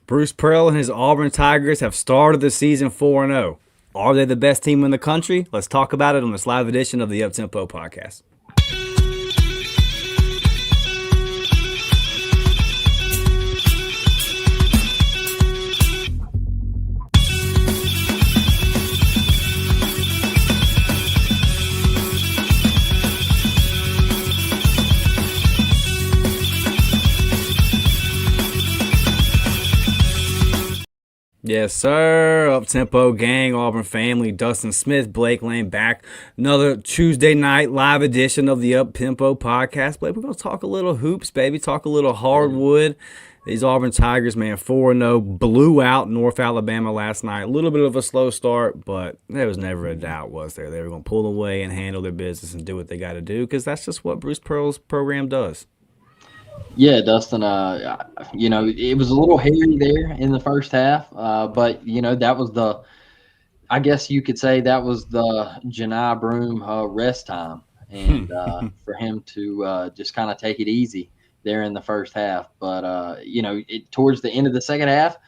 Bruce Pearl and his Auburn Tigers have started the season 4-0. Are they the best team in the country? Let's talk about it on this live edition of the Uptempo Podcast. Yes, sir. Up-tempo gang, Auburn family, Dustin Smith, Blake Lane back. Another Tuesday night live edition of the Up-tempo podcast. Blake, we're going to talk a little hoops, baby. Talk a little hardwood. These Auburn Tigers, man, 4-0, blew out North Alabama last night. A little bit of a slow start, but there was never a doubt, was there? They were going to pull away and handle their business and do what they got to do because that's just what Bruce Pearl's program does. Yeah, Dustin, it was a little hairy there in the first half, but, that was I guess you could say that was the Janai Broome rest time, and for him to just kind of take it easy there in the first half. But, towards the end of the second half,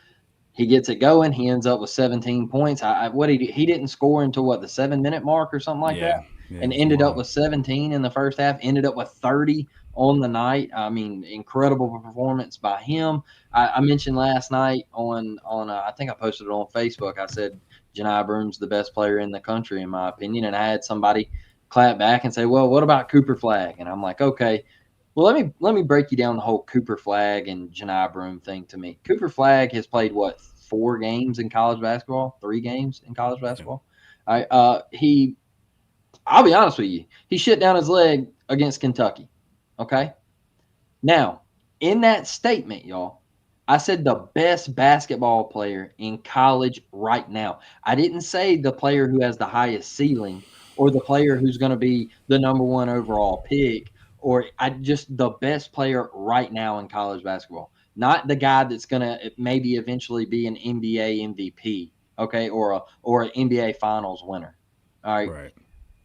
he gets it going. He ends up with 17 points. He didn't score until, the 7-minute mark or something like that, and ended up with 17 in the first half, ended up with 30 on the night. I mean, incredible performance by him. I mentioned last night on I think I posted it on Facebook. I said Janai Broome's the best player in the country, in my opinion. And I had somebody clap back and say, well, what about Cooper Flagg? And I'm like, okay, well, let me break you down the whole Cooper Flagg and Janai Broome thing to me. Cooper Flagg has played, 4 games in college basketball, 3 games in college basketball. I'll be honest with you, he shit down his leg against Kentucky. Okay. Now, in that statement, y'all, I said the best basketball player in college right now. I didn't say the player who has the highest ceiling or the player who's going to be the number 1 overall pick, or just the best player right now in college basketball. Not the guy that's going to maybe eventually be an NBA MVP, okay, or an NBA Finals winner. All right. Right.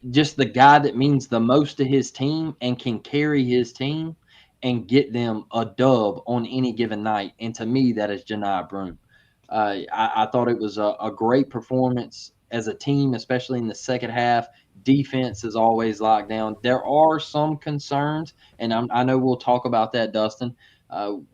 Just the guy that means the most to his team and can carry his team and get them a dub on any given night. And to me, that is Janai Broome. I thought it was a great performance as a team, especially in the second half. Defense is always locked down. There are some concerns, and I know we'll talk about that, Dustin.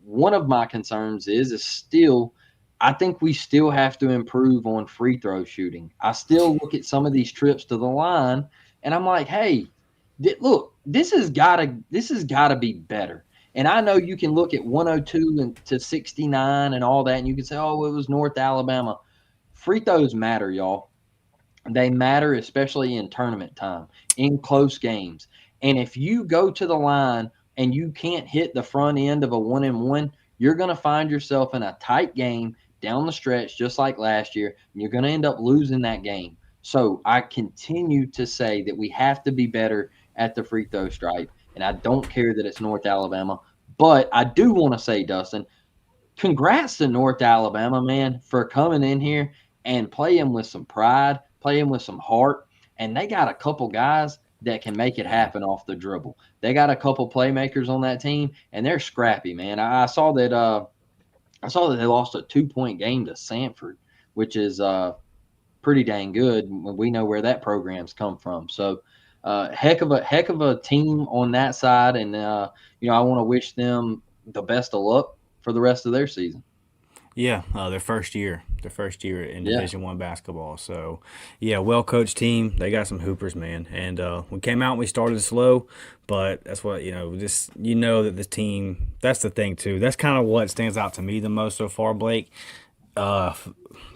One of my concerns is still – I think we still have to improve on free throw shooting. I still look at some of these trips to the line, and I'm like, hey, look, this has got to be better. And I know you can look at 102 to 69 and all that, and you can say, oh, it was North Alabama. Free throws matter, y'all. They matter, especially in tournament time, in close games. And if you go to the line and you can't hit the front end of a 1-and-1, you're going to find yourself in a tight game down the stretch, just like last year, and you're going to end up losing that game. So I continue to say that we have to be better at the free throw stripe, and I don't care that it's North Alabama. But I do want to say, Dustin, congrats to North Alabama, man, for coming in here and playing with some pride, playing with some heart, and they got a couple guys that can make it happen off the dribble. They got a couple playmakers on that team, and they're scrappy, man. I saw that they lost a 2-point game to Samford, which is pretty dang good. We know where that program's come from. So heck of a team on that side, and I want to wish them the best of luck for the rest of their season. Yeah, their first year in Division I basketball. So, yeah, well-coached team. They got some hoopers, man. And we came out and we started slow, but that's what, that this team, that's the thing, too. That's kind of what stands out to me the most so far, Blake.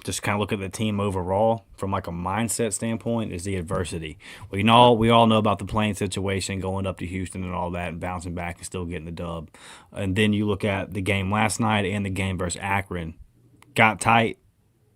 Just kind of look at the team overall from like a mindset standpoint is the adversity. We all know about the playing situation, going up to Houston and all that, and bouncing back and still getting the dub. And then you look at the game last night and the game versus Akron. Got tight.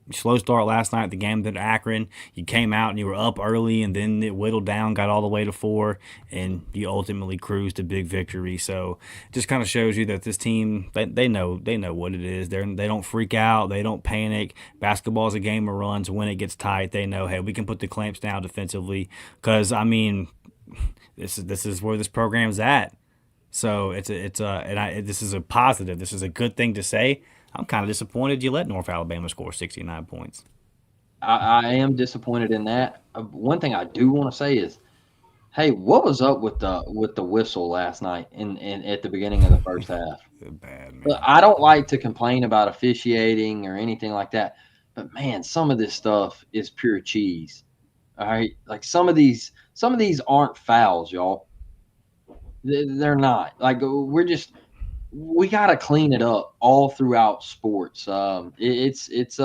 Slow start last night, the game at Akron. You came out and you were up early, and then it whittled down, got all the way to 4, and you ultimately cruised to big victory. So it just kind of shows you that this team, they know what it is. They don't freak out. They don't panic. Basketball is a game of runs. When it gets tight, they know, hey, we can put the clamps down defensively because, this is where this program's at. So this is a positive. This is a good thing to say. I'm kind of disappointed you let North Alabama score 69 points. I am disappointed in that. One thing I do want to say is, hey, what was up with the whistle last night in at the beginning of the first half? Bad, But man. I don't like to complain about officiating or anything like that. But man, some of this stuff is pure cheese. All right, like some of these aren't fouls, y'all. They're not. Like we got to clean it up all throughout sports. It's it's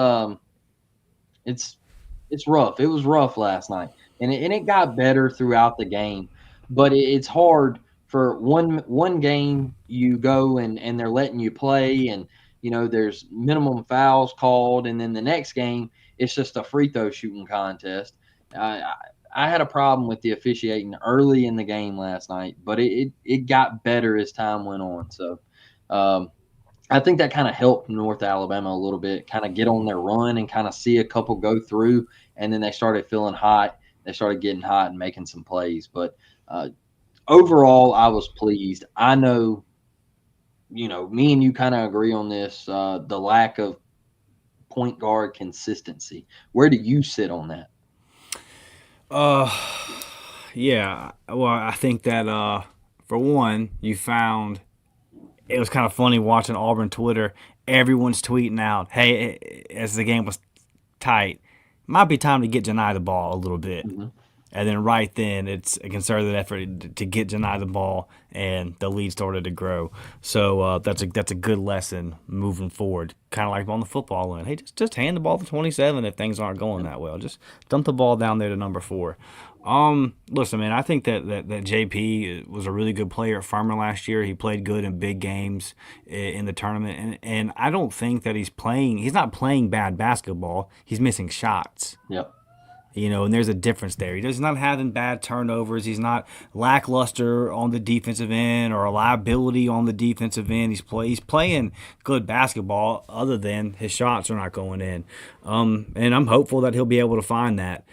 rough. It was rough last night, and it got better throughout the game. But it's hard for one game you go and they're letting you play, and there's minimum fouls called, and then the next game it's just a free throw shooting contest. I, I I had a problem with the officiating early in the game last night, but it got better as time went on. So. Um, I think that kind of helped North Alabama a little bit, kind of get on their run and kind of see a couple go through, and then they started feeling hot. They started getting hot and making some plays. But overall, I was pleased. I know, me and you kind of agree on this, the lack of point guard consistency. Where do you sit on that? Uh, yeah. Well, I think that for one, you found it was kind of funny watching Auburn Twitter. Everyone's tweeting out, "Hey, as the game was tight, might be time to get Janai the ball a little bit." Mm-hmm. And then right then, it's a concerted effort to get Janai the ball, and the lead started to grow. So that's a good lesson moving forward. Kind of like on the football line. Hey, just hand the ball to 27 if things aren't going that well. Just dump the ball down there to number 4. Listen, man, I think that JP was a really good player at Farmer last year. He played good in big games in the tournament, and I don't think that he's not playing bad basketball. He's missing shots. Yep. And there's a difference there. He's not having bad turnovers. He's not lackluster on the defensive end or a liability on the defensive end. He's playing good basketball, other than his shots are not going in. And I'm hopeful that he'll be able to find that.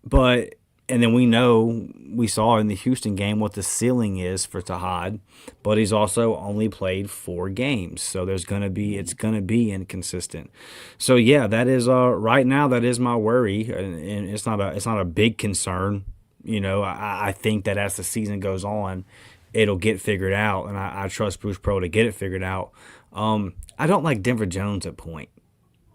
But and then we saw in the Houston game what the ceiling is for Tahad, but he's also only played 4 games, so it's gonna be inconsistent. So yeah, that is right now that is my worry, and it's not a big concern. I think that as the season goes on, it'll get figured out, and I trust Bruce Pro to get it figured out. I don't like Denver Jones at point,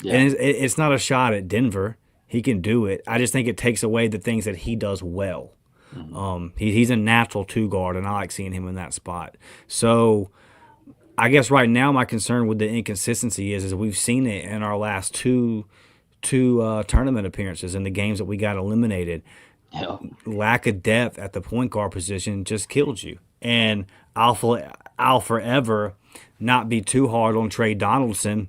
Yeah. and it's not a shot at Denver. He can do it. I just think it takes away the things that he does well. Mm-hmm. He's a natural 2 guard, and I like seeing him in that spot. So I guess right now my concern with the inconsistency is we've seen it in our last two tournament appearances in the games that we got eliminated. Yeah. Lack of depth at the point guard position just killed you. And I'll forever not be too hard on Trey Donaldson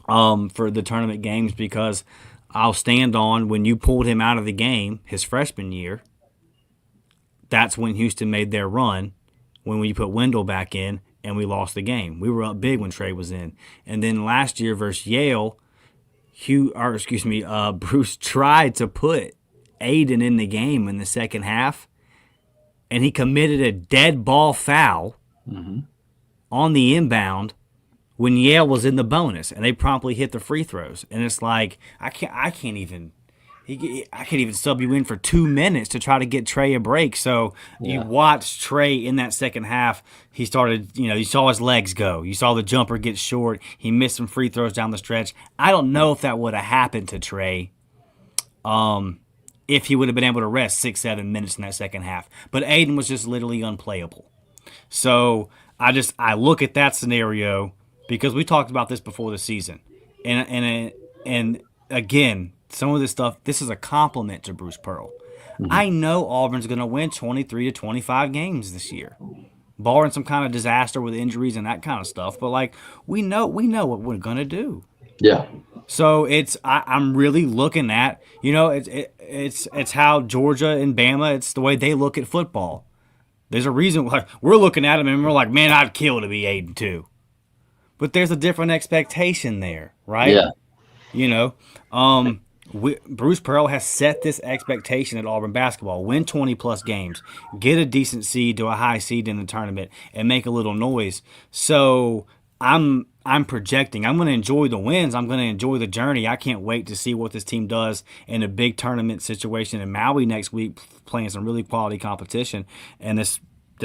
for the tournament games, because I'll stand on when you pulled him out of the game his freshman year. That's when Houston made their run, when we put Wendell back in and we lost the game. We were up big when Trey was in. And then last year versus Yale, Bruce tried to put Aiden in the game in the second half, and he committed a dead ball foul on the inbound when Yale was in the bonus, and they promptly hit the free throws. And it's like I can't even sub you in for 2 minutes to try to get Trey a break. So you watched Trey in that second half. He started, you saw his legs go. You saw the jumper get short. He missed some free throws down the stretch. I don't know if that would have happened to Trey if he would have been able to rest 6-7 minutes in that second half. But Aiden was just literally unplayable. So I look at that scenario, because we talked about this before the season, and again, some of this stuff, this is a compliment to Bruce Pearl. I know Auburn's going to win 23 to 25 games this year, barring some kind of disaster with injuries and that kind of stuff. But like we know what we're going to do. Yeah. So I'm really looking at, it's how Georgia and Bama, it's the way they look at football. There's a reason why we're looking at them and we're like, man, I'd kill to be 8-2. But there's a different expectation there, right? Yeah. Bruce Pearl has set this expectation at Auburn basketball: win 20-plus games, get a decent seed to a high seed in the tournament, and make a little noise. So I'm projecting. I'm going to enjoy the wins. I'm going to enjoy the journey. I can't wait to see what this team does in a big tournament situation in Maui next week, playing some really quality competition. And this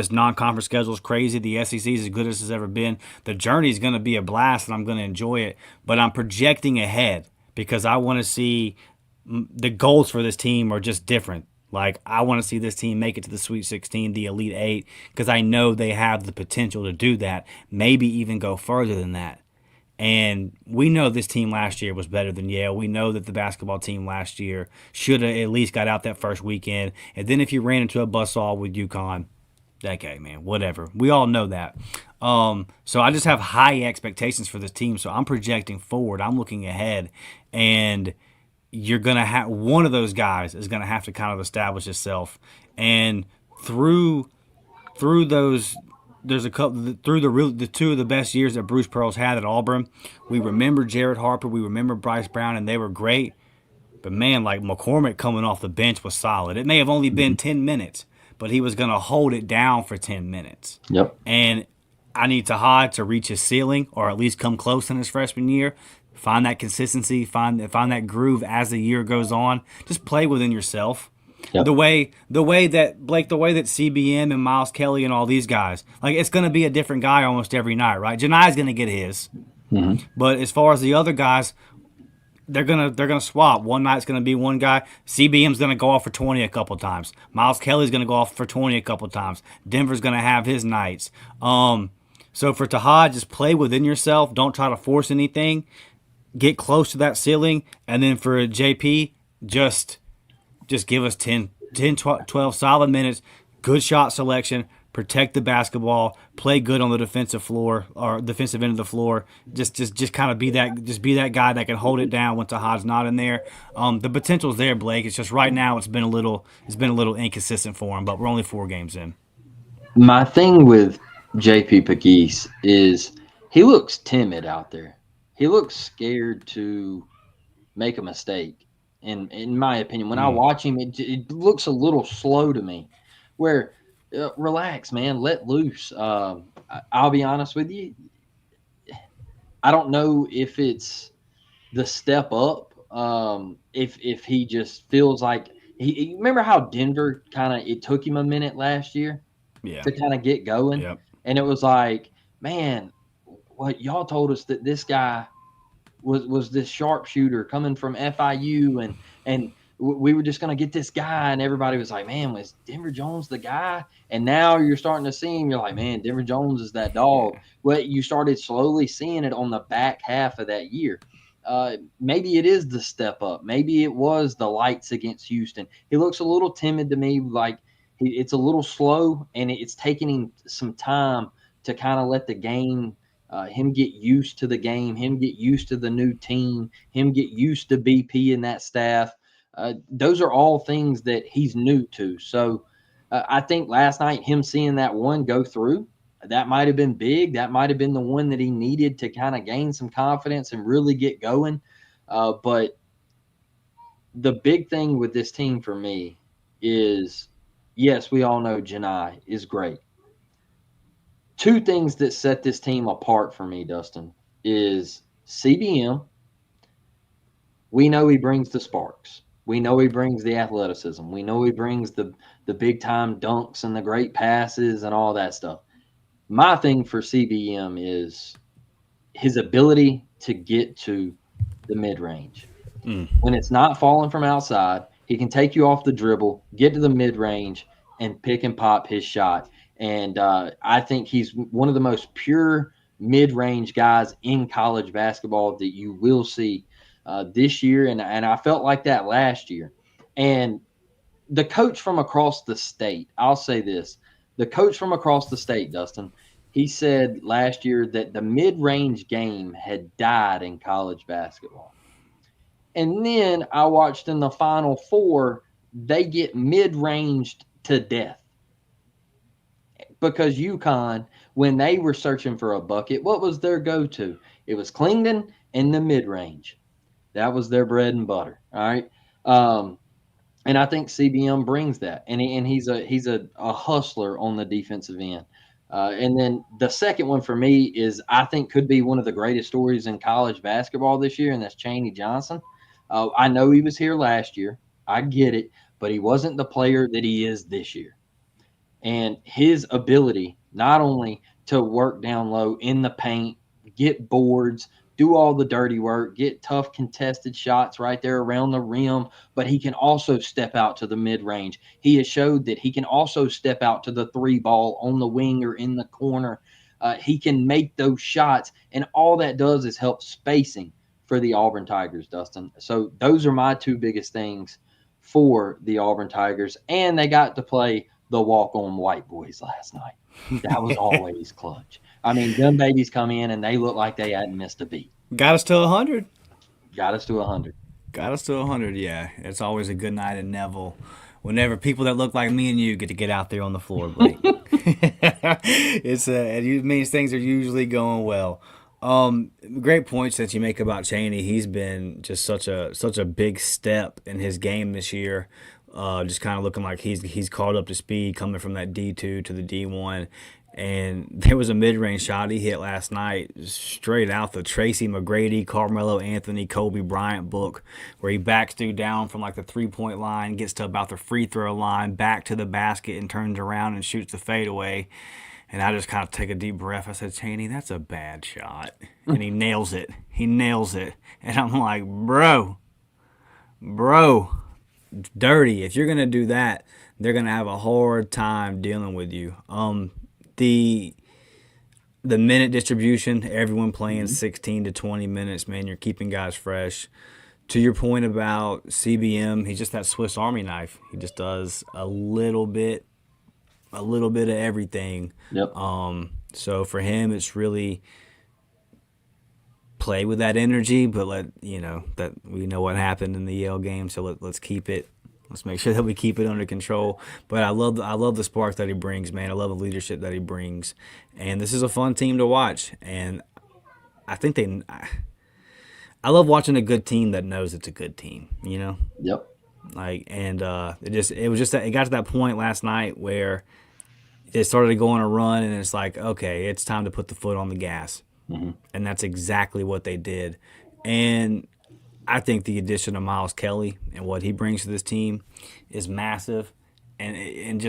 non-conference schedule is crazy. The SEC is as good as it's ever been. The journey is going to be a blast, and I'm going to enjoy it. But I'm projecting ahead because I want to see the goals for this team are just different. Like, I want to see this team make it to the Sweet 16, the Elite Eight, because I know they have the potential to do that, maybe even go further than that. And we know this team last year was better than Yale. We know that the basketball team last year should have at least got out that first weekend. And then if you ran into a buzzsaw with UConn, okay, man, whatever. We all know that. So I just have high expectations for this team. So I'm projecting forward. I'm looking ahead. And you're gonna have one of those guys is gonna have to kind of establish itself, and through those, there's a couple through the two of the best years that Bruce Pearl's had at Auburn. We remember Jared Harper, we remember Bryce Brown, and they were great. But man, like McCormick coming off the bench was solid. It may have only been 10 minutes, but he was gonna hold it down for 10 minutes. Yep. And I need Tahad to reach his ceiling or at least come close in his freshman year. Find that consistency, find that groove as the year goes on. Just play within yourself. Yep. The way that Blake, the way that CBM and Miles Kelly and all these guys, like it's going to be a different guy almost every night, right? Janai's going to get his, but as far as the other guys, they're gonna swap. One night's gonna be one guy. CBM's gonna go off for 20 a couple times. Miles Kelly's gonna go off for 20 a couple times. Denver's gonna have his nights. So for Tahad, just play within yourself. Don't try to force anything. Get close to that ceiling, and then for JP, just give us 10, 12 solid minutes, good shot selection, protect the basketball, play good on the defensive floor or defensive end of the floor. Just kind of be that guy that can hold it down when Tahad's not in there. The potential's there, Blake. It's just right now it's been a little inconsistent for him, but we're only 4 games in. My thing with JP Pegues is he looks timid out there. He looks scared to make a mistake. In my opinion, when I watch him, it looks a little slow to me. Where relax, man, let loose. I'll be honest with you. I don't know if it's the step up. If he just feels like he remember how Denver it took him a minute last year to kind of get going, Yep. and it was like, man, what y'all told us that this guy was this sharpshooter coming from FIU, and we were just going to get this guy, and everybody was like, man, was Denver Jones the guy? And now you're starting to see him. You're like, man, Denver Jones is that dog. Well, you started slowly seeing it on the back half of that year. Maybe it is the step up. Maybe it was the lights against Houston. He looks a little timid to me, like it's a little slow, and it's taking him some time to kind of let the game him get used to the game, him get used to the new team, him get used to BP and that staff. Those are all things that he's new to. So I think last night him seeing that one go through, that might have been big. That might have been the one that he needed to kind of gain some confidence and really get going. But the big thing with this team for me is, yes, we all know Janai is great. 2 things that set this team apart for me, Dustin, is CBM. We know he brings the sparks. We know he brings the athleticism. We know he brings the big-time dunks and the great passes and all that stuff. My thing for CBM is his ability to get to the mid-range. When it's not falling from outside, he can take you off the dribble, get to the mid-range, and pick and pop his shot. And I think he's one of the most pure mid-range guys in college basketball that you will see this year. And I felt like that last year. And the coach from across the state, I'll say this, the coach from across the state, Dustin, he said last year that the mid-range game had died in college basketball. And then I watched in the Final Four, they get mid-ranged to death. Because UConn, when they were searching for a bucket, what was their go-to? It was Clingman and the mid-range. That was their bread and butter. All right. And I think CBM brings that. And he's a hustler on the defensive end. And then the second one for me is I think could be one of the greatest stories in college basketball this year, and that's Chaney Johnson. I know he was here last year. I get it, but he wasn't the player that he is this year. And his ability not only to work down low in the paint, get boards, do all the dirty work, get tough contested shots right there around the rim, but he can also step out to the mid range. He has showed that he can also step out to the three ball on the wing or in the corner. He can make those shots, and all that does is help spacing for the Auburn Tigers, Dustin. So those are my two biggest things for the Auburn Tigers, and they got to play the walk-on white boys last night. That was always clutch. I mean, them babies come in and they look like they hadn't missed a beat. Got us to 100. Got us to 100. Got us to 100. Yeah, it's always a good night in Neville. Whenever people that look like me and you get out there on the floor, Blake. It means things are usually going well. Great points that you make about Chaney. He's been just such a big step in his game this year. Just kind of looking like he's caught up to speed, coming from that D2 to the D1. And there was a mid-range shot he hit last night, straight out the Tracy McGrady, Carmelo Anthony, Kobe Bryant book, where he backs through down from like the three-point line, gets to about the free throw line, back to the basket, and turns around and shoots the fadeaway. And I just kind of take a deep breath. I said, Chaney, that's a bad shot. And he nails it. He nails it. And I'm like, bro, dirty. If you're going to do that, they're going to have a hard time dealing with you. The minute distribution, everyone playing 16 to 20 minutes, man, you're keeping guys fresh. To your point about CBM, he's just that Swiss Army knife. He just does a little bit of everything. Yep. So for him, it's really play with that energy, but that we know what happened in the Yale game, so let's keep it. Let's make sure that we keep it under control. But I love the spark that he brings, man. I love the leadership that he brings, and this is a fun team to watch. And I think I love watching a good team that knows it's a good team. You know. Yep. It got to that point last night where it started to go on a run, and it's like, okay, it's time to put the foot on the gas. Mm-hmm. And that's exactly what they did. And I think the addition of Miles Kelly and what he brings to this team is massive. And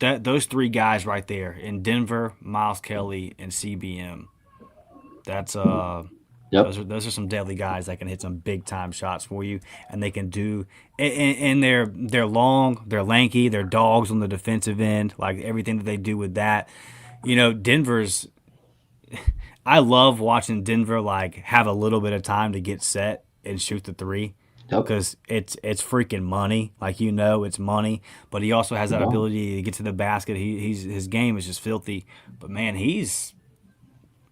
those three guys right there in Denver, Miles Kelly, and CBM. That's Yep. Those are some deadly guys that can hit some big time shots for you, and they can do. And they're long, they're lanky, they're dogs on the defensive end. Like everything that they do with that, Denver's. I love watching Denver have a little bit of time to get set and shoot the three. Yep. Because it's freaking money, it's money. But he also has that ability to get to the basket. His game is just filthy. But man, he's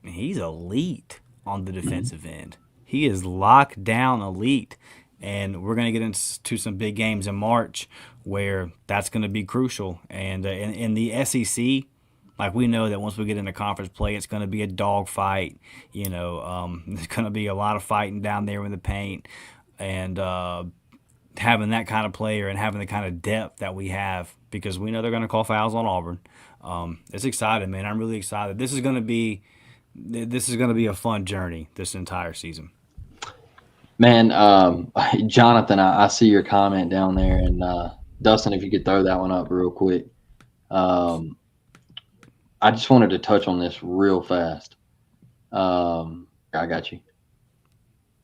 elite on the defensive end. He is locked down elite, and we're going to get into some big games in March where that's going to be crucial. And in the SEC, we know that once we get into conference play, it's going to be a dog fight. There's going to be a lot of fighting down there in the paint, and having that kind of player and having the kind of depth that we have, because we know they're going to call fouls on Auburn. It's exciting, man. I'm really excited. This is going to be a fun journey this entire season. Man, Jonathan, I see your comment down there, and Dustin, if you could throw that one up real quick. I just wanted to touch on this real fast. I got you.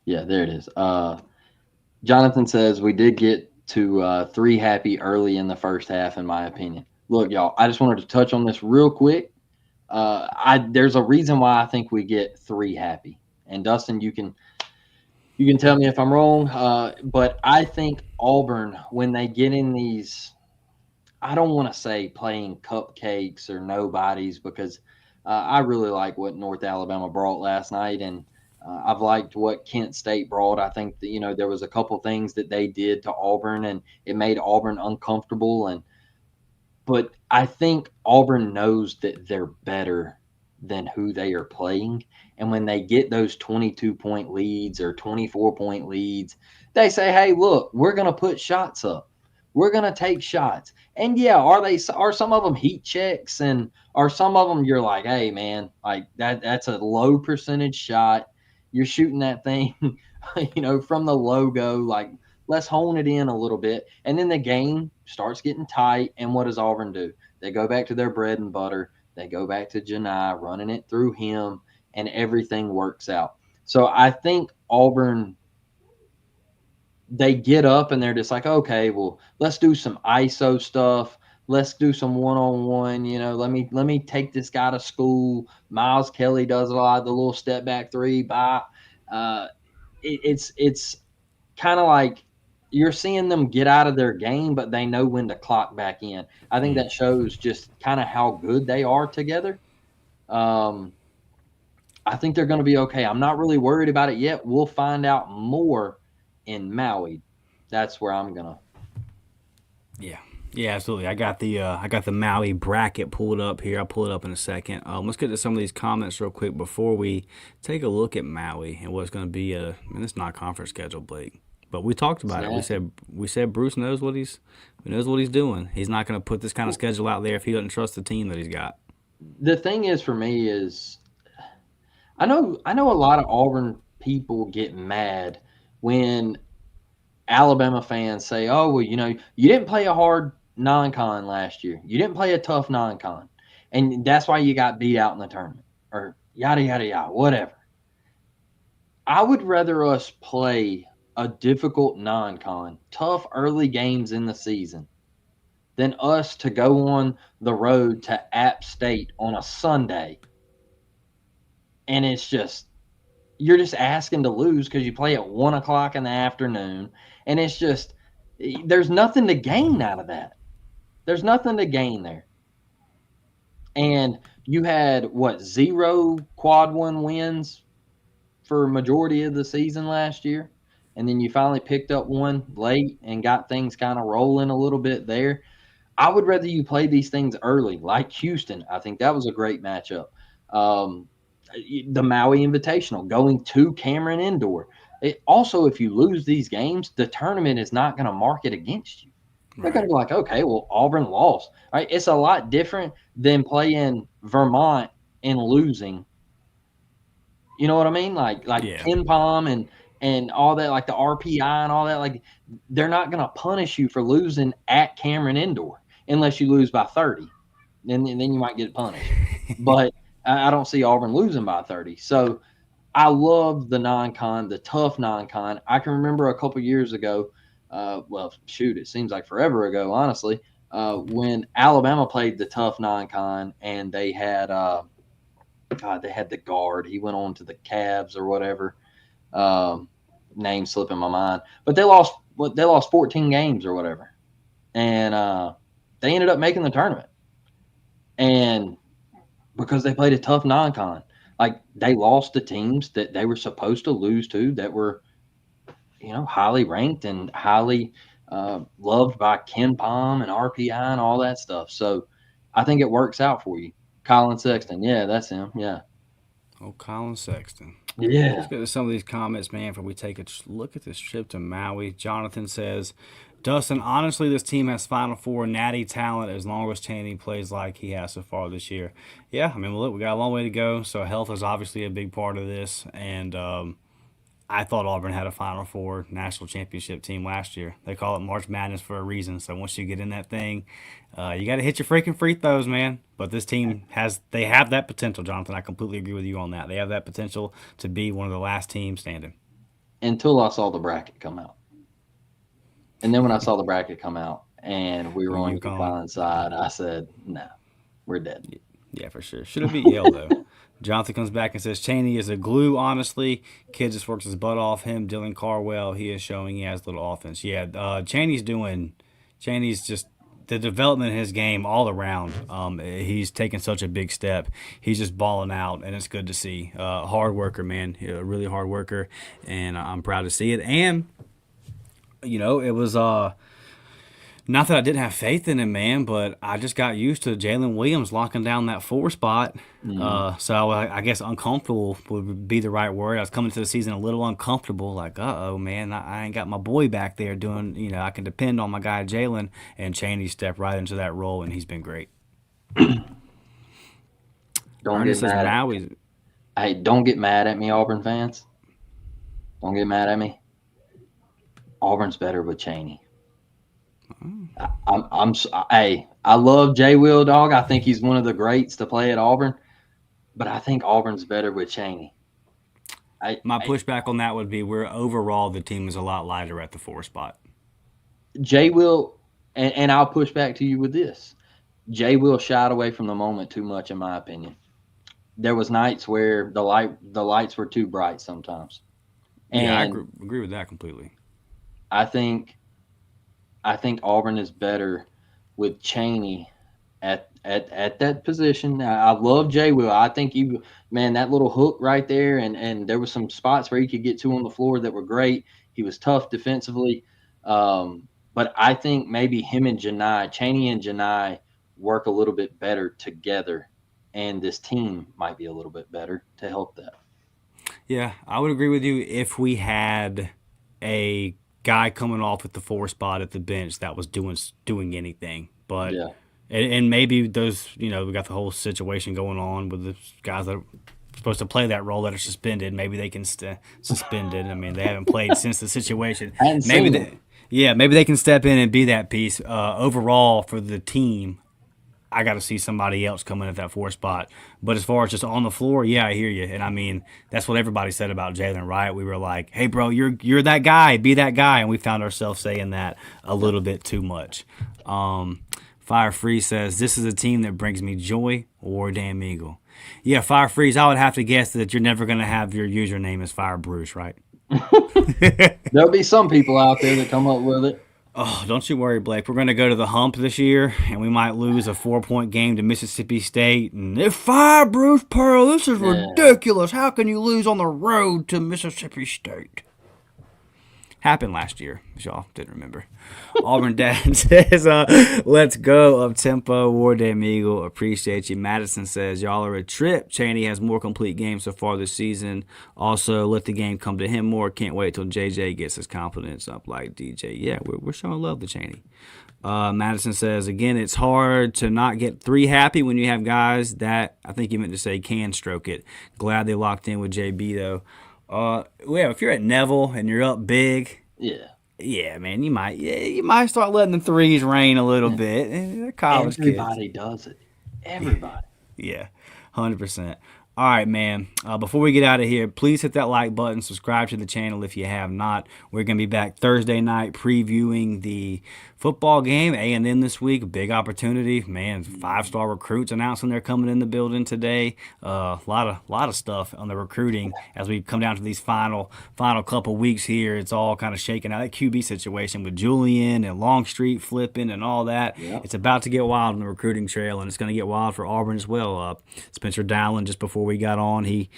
Yeah, there it is. Jonathan says we did get to 3 happy early in the first half, in my opinion. Look, y'all, I just wanted to touch on this real quick. There's a reason why I think we get 3 happy. And Dustin, you can tell me if I'm wrong. But I think Auburn, when they get in these, I don't want to say playing cupcakes or nobodies, because I really like what North Alabama brought last night, and I've liked what Kent State brought. I think that, there was a couple things that they did to Auburn, and it made Auburn uncomfortable. But I think Auburn knows that they're better than who they are playing. And when they get those 22-point leads or 24-point leads, they say, hey, look, we're going to put shots up. We're gonna take shots. And yeah, are some of them heat checks, and are some of them you're like, hey man, like that's a low percentage shot. You're shooting that thing, from the logo. Like, let's hone it in a little bit. And then the game starts getting tight. And what does Auburn do? They go back to their bread and butter. They go back to Janai, running it through him, and everything works out. So I think Auburn, they get up and they're just like, okay, well, let's do some ISO stuff. Let's do some one-on-one. Let me take this guy to school. Miles Kelly does a lot of the little step back three. Bye. Uh, it's kind of like you're seeing them get out of their game, but they know when to clock back in. I think that shows just kind of how good they are together. Um, I think they're going to be okay. I'm not really worried about it yet. We'll find out more in Maui. That's where I'm gonna. Yeah. Yeah, absolutely. I got the Maui bracket pulled up here. I'll pull it up in a second. Let's get to some of these comments real quick before we take a look at Maui and what's going to be a. And it's not conference schedule, Blake, but we talked about it. We said Bruce knows what he's doing. He's not going to put this kind of schedule out there if he doesn't trust the team that he's got. The thing is, for me, is I know a lot of Auburn people get mad when Alabama fans say, "Oh, well, you didn't play a hard non-con last year. You didn't play a tough non-con, and that's why you got beat out in the tournament," or yada yada yada, whatever. I would rather us play a difficult non-con, tough early games in the season, than us to go on the road to App State on a Sunday, and you're just asking to lose because you play at 1 o'clock in the afternoon, and there's nothing to gain out of that. There's nothing to gain there. And you had zero quad one wins for majority of the season last year, and then you finally picked up one late and got things kind of rolling a little bit there. I would rather you play these things early, like Houston. I think that was a great matchup. The Maui Invitational, going to Cameron Indoor. Also, if you lose these games, the tournament is not going to mark it against you. They're going to be like, okay, well, Auburn lost. Right? It's a lot different than playing Vermont and losing. You know what I mean? Like Ken Palm and all that, like the RPI and all that. Like, they're not going to punish you for losing at Cameron Indoor unless you lose by 30. Then you might get punished. But I don't see Auburn losing by 30. So I love the non-con, the tough non-con. I can remember a couple years ago, it seems like forever ago, honestly, when Alabama played the tough non-con, and they had the guard. He went on to the Cavs or whatever. Name slipping my mind. But they lost 14 games or whatever. And they ended up making the tournament. And because they played a tough non-con. Like, they lost to teams that they were supposed to lose to, that were, highly ranked and highly loved by Ken Palm and RPI and all that stuff. So I think it works out for you. Colin Sexton. Yeah, that's him. Yeah. Oh, Colin Sexton. Yeah. Let's get to some of these comments, man, before we take a look at this trip to Maui. Jonathan says, Dustin, honestly, this team has Final Four natty talent as long as Channing plays like he has so far this year. Yeah, I mean, look, we got a long way to go, so health is obviously a big part of this, and I thought Auburn had a Final Four national championship team last year. They call it March Madness for a reason, so once you get in that thing, you got to hit your freaking free throws, man. But this team have that potential, Jonathan. I completely agree with you on that. They have that potential to be one of the last teams standing. Until I saw the bracket come out. And then when I saw the bracket come out and we were on the UConn side, I said, no, we're dead. Yeah, for sure. Should have beat Yale, though. Jonathan comes back and says, Chaney is a glue, honestly. Kid just works his butt off him. Dylan Carwell, he is showing he has little offense. Yeah, Chaney's just the development in his game all around. He's taken such a big step. He's just balling out, and it's good to see. Hard worker, man. A really hard worker, and I'm proud to see it. And, it was Not that I didn't have faith in him, man, but I just got used to Jalen Williams locking down that 4 spot. Mm-hmm. So I guess uncomfortable would be the right word. I was coming to the season a little uncomfortable, like, oh man, I ain't got my boy back there doing. I can depend on my guy Jalen, and Cheney stepped right into that role, and he's been great. Don't get Ernest says mad at Maui. Hey, don't get mad at me, Auburn fans. Don't get mad at me. Auburn's better with Cheney. Hey, I love Jay Will, dog. I think he's one of the greats to play at Auburn, but I think Auburn's better with Cheney. My pushback on that would be where overall the team is a lot lighter at the 4 spot. Jay Will, and I'll push back to you with this. Jay Will shied away from the moment too much, in my opinion. There was nights where the lights were too bright sometimes, Yeah, I and agree with that completely. I think Auburn is better with Cheney at that position. I love Jay Will. I think man, that little hook right there, and there was some spots where he could get to on the floor that were great. He was tough defensively, but I think maybe him and Cheney and Janai work a little bit better together, and this team might be a little bit better to help that. Yeah, I would agree with you if we had a guy coming off at the 4 spot at the bench that was doing anything. But Yeah. and maybe those, we got the whole situation going on with the guys that are supposed to play that role that are suspended. Maybe they can suspended. I mean, they haven't played since the situation. I hadn't Maybe seen him. maybe they can step in and be that piece. Overall for the team, I got to see somebody else come in at that 4 spot. But as far as just on the floor, yeah, I hear you. And I mean, that's what everybody said about Jalen, right? We were like, hey, bro, you're that guy. Be that guy. And we found ourselves saying that a little bit too much. Fire Free says, this is a team that brings me joy. War Damn Eagle. Yeah, Fire Freeze, I would have to guess that you're never going to have your username as Fire Bruce, right? There'll be some people out there that come up with it. Oh, don't you worry, Blake. We're going to go to the hump this year, and we might lose a 4-point game to Mississippi State. And if Fire Bruce Pearl, this is ridiculous. How can you lose on the road to Mississippi State? Happened last year, as y'all didn't remember. Auburn Dad says, let's go up tempo. War Damn Eagle, appreciate you. Madison says, y'all are a trip. Cheney has more complete games so far this season. Also, let the game come to him more. Can't wait till JJ gets his confidence up like DJ. Yeah, we're showing love to Cheney. Madison says, again, it's hard to not get 3 happy when you have guys that, I think you meant to say, can stroke it. Glad they locked in with JB, though. Well, if you're at Neville and you're up big, yeah, man, you might start letting the threes rain a little bit. They're college Everybody kids. does it. Everybody. Yeah, 100%. All right, man. Before we get out of here, please hit that like button. Subscribe to the channel if you have not. We're going to be back Thursday night previewing the football game. A&M this week. Big opportunity. Man, 5-star recruits announcing they're coming in the building today. A lot of stuff on the recruiting as we come down to these final couple weeks here. It's all kind of shaking out. That QB situation with Julian and Longstreet flipping and all that. Yep. It's about to get wild on the recruiting trail, and it's going to get wild for Auburn as well. Spencer Dowling, just before we got on, he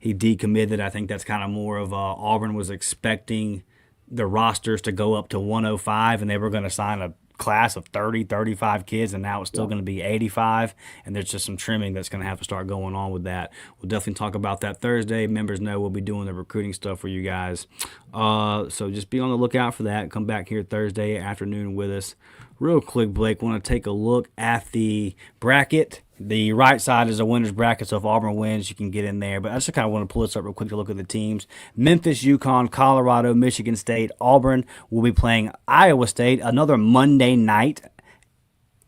decommitted. I think that's kind of more of Auburn was expecting the rosters to go up to 105, and they were going to sign a class of 35 kids, and now it's still going to be 85, and there's just some trimming that's going to have to start going on with that. We'll definitely talk about that Thursday. Members know we'll be doing the recruiting stuff for you guys. So just be on the lookout for that. Come back here Thursday afternoon with us. Real quick, Blake, want to take a look at the bracket. The right side is a winner's bracket, so if Auburn wins, you can get in there. But I just kind of want to pull this up real quick to look at the teams. Memphis, UConn, Colorado, Michigan State, Auburn will be playing Iowa State. Another Monday night.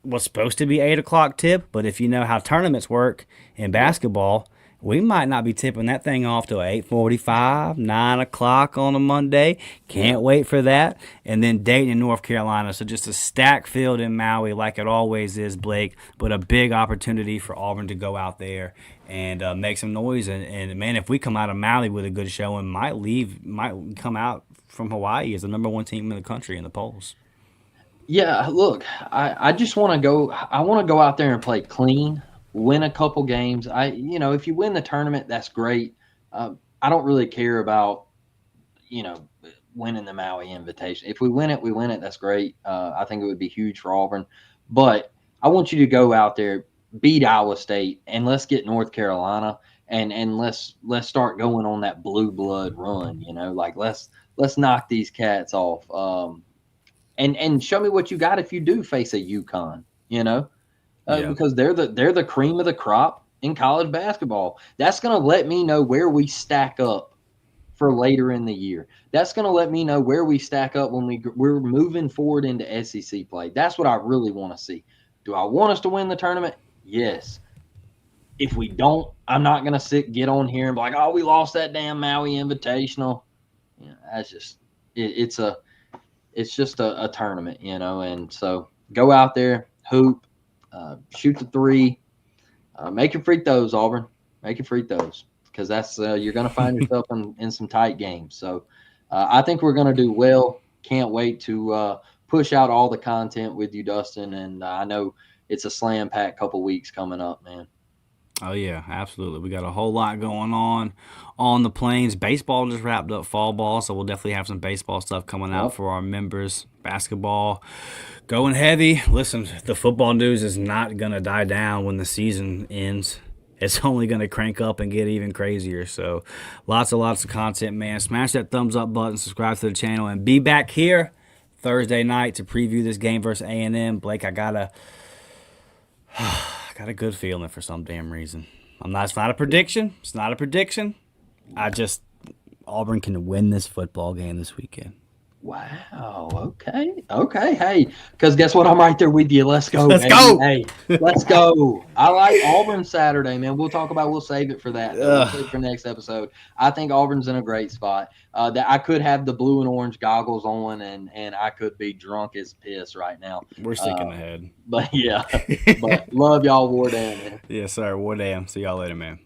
Was supposed to be 8 o'clock tip, but if you know how tournaments work in basketball, we might not be tipping that thing off till 8:45, 9 o'clock on a Monday. Can't wait for that. And then Dayton and North Carolina. So just a stack field in Maui like it always is, Blake, but a big opportunity for Auburn to go out there and make some noise. And man, if we come out of Maui with a good showing, might come out from Hawaii as the number 1 team in the country in the polls. Yeah, look, I just want to go. I want to go out there and play clean, win a couple games. If you win the tournament, that's great. I don't really care about, winning the Maui Invitation. If we win it, we win it. That's great. I think it would be huge for Auburn. But I want you to go out there, beat Iowa State, and let's get North Carolina, and let's start going on that blue blood run. Like let's knock these cats off. And show me what you got if you do face a UConn. Yeah. Because they're the cream of the crop in college basketball. That's going to let me know where we stack up for later in the year. That's going to let me know where we stack up when we're moving forward into SEC play. That's what I really want to see. Do I want us to win the tournament? Yes. If we don't, I'm not going to get on here and be like, oh, we lost that damn Maui Invitational. That's just it's just a tournament, and so go out there, hoop, shoot the three, make your free throws, Auburn. Make your free throws, because that's you're going to find yourself in some tight games. So I think we're going to do well. Can't wait to push out all the content with you, Dustin. And I know it's a slam-packed couple weeks coming up, man. Oh, yeah, absolutely. We got a whole lot going on the Plains. Baseball just wrapped up fall ball, so we'll definitely have some baseball stuff coming out for our members. Basketball going heavy. Listen, the football news is not going to die down when the season ends. It's only going to crank up and get even crazier. So lots of content, man. Smash that thumbs up button, subscribe to the channel, and be back here Thursday night to preview this game versus A&M. Blake, I got a good feeling for some damn reason. It's not a prediction. It's not a prediction. Auburn can win this football game this weekend. Wow. Okay. Hey, because guess what? I'm right there with you. Let's go. Let's go. Hey, let's go. I like Auburn Saturday, man. We'll save it for that. We'll save it for next episode. I think Auburn's in a great spot. That I could have the blue and orange goggles on, and I could be drunk as piss right now. We're sick in the head. But yeah. But love y'all, War Dam, man. Yes, sir. War Dam. See y'all later, man.